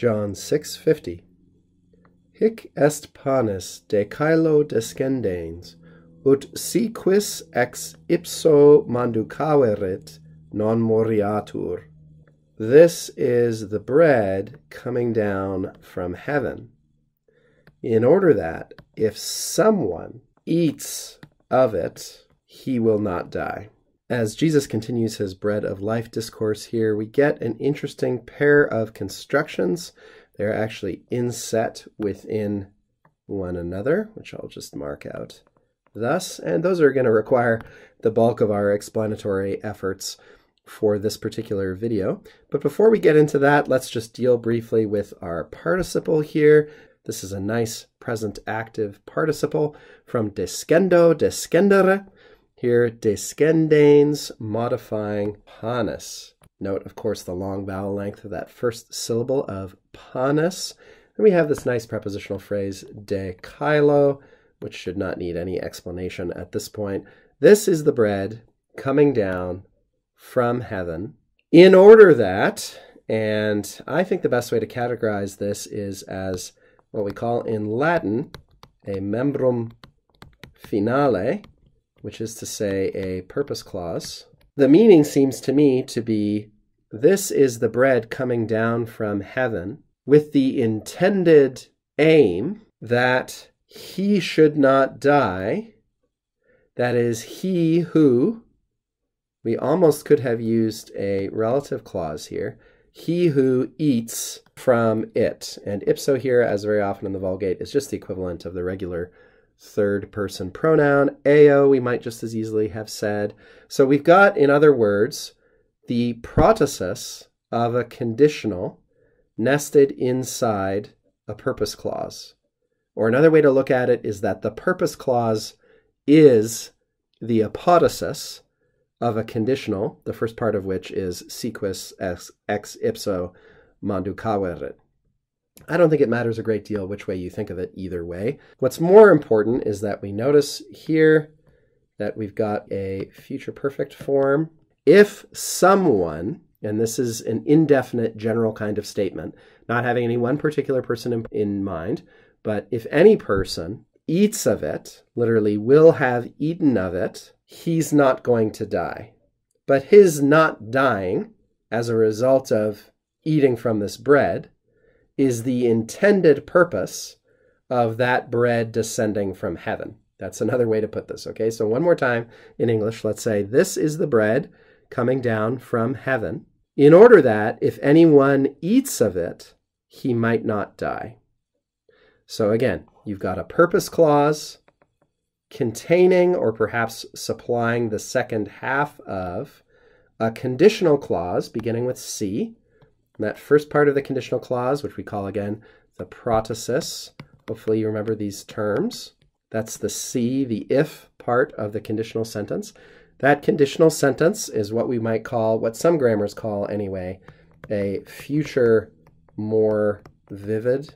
John 6:50. Hic est panis de caelo descendens, ut si quis ex ipso manducaverit non moriatur. This is the bread coming down from heaven, in order that if someone eats of it, he will not die. As Jesus continues his bread of life discourse here, we get an interesting pair of constructions. They're actually inset within one another, which I'll just mark out thus, and those are going to require the bulk of our explanatory efforts for this particular video. But before we get into that, let's just deal briefly with our participle here. This is a nice present active participle from descendo, descendere. Here, descendens, modifying panis. Note, of course, the long vowel length of that first syllable of panis. And we have this nice prepositional phrase, de caelo, which should not need any explanation at this point. This is the bread coming down from heaven, in order that, and I think the best way to categorize this is as what we call in Latin a membrum finale, which is to say a purpose clause. The meaning seems to me to be, this is the bread coming down from heaven with the intended aim that he should not die. That is, he who, we almost could have used a relative clause here, he who eats from it. And ipso here, as very often in the Vulgate, is just the equivalent of the regular third person pronoun. Eo, we might just as easily have said. So we've got, in other words, the protasis of a conditional nested inside a purpose clause. Or another way to look at it is that the purpose clause is the apodosis of a conditional, the first part of which is si quis ex ipso manducaverit. I don't think it matters a great deal which way you think of it either way. What's more important is that we notice here that we've got a future perfect form. If someone, and this is an indefinite general kind of statement, not having any one particular person in mind, but if any person eats of it, literally will have eaten of it, he's not going to die. But his not dying as a result of eating from this bread is the intended purpose of that bread descending from heaven. That's another way to put this, okay? So one more time in English, let's say, this is the bread coming down from heaven, in order that if anyone eats of it, he might not die. So again, you've got a purpose clause containing or perhaps supplying the second half of a conditional clause beginning with C. And that first part of the conditional clause, which we call again the protasis. Hopefully you remember these terms. That's the C, the if part of the conditional sentence. That conditional sentence is what we might call, what some grammars call anyway, a future more vivid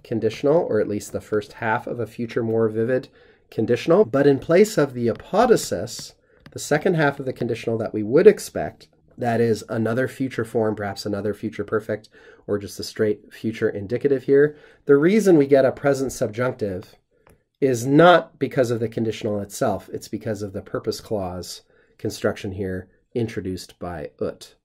conditional, or at least the first half of a future more vivid conditional. But in place of the apodosis, the second half of the conditional that we would expect, that is another future form, perhaps another future perfect, or just a straight future indicative here. The reason we get a present subjunctive is not because of the conditional itself. It's because of the purpose clause construction here introduced by ut.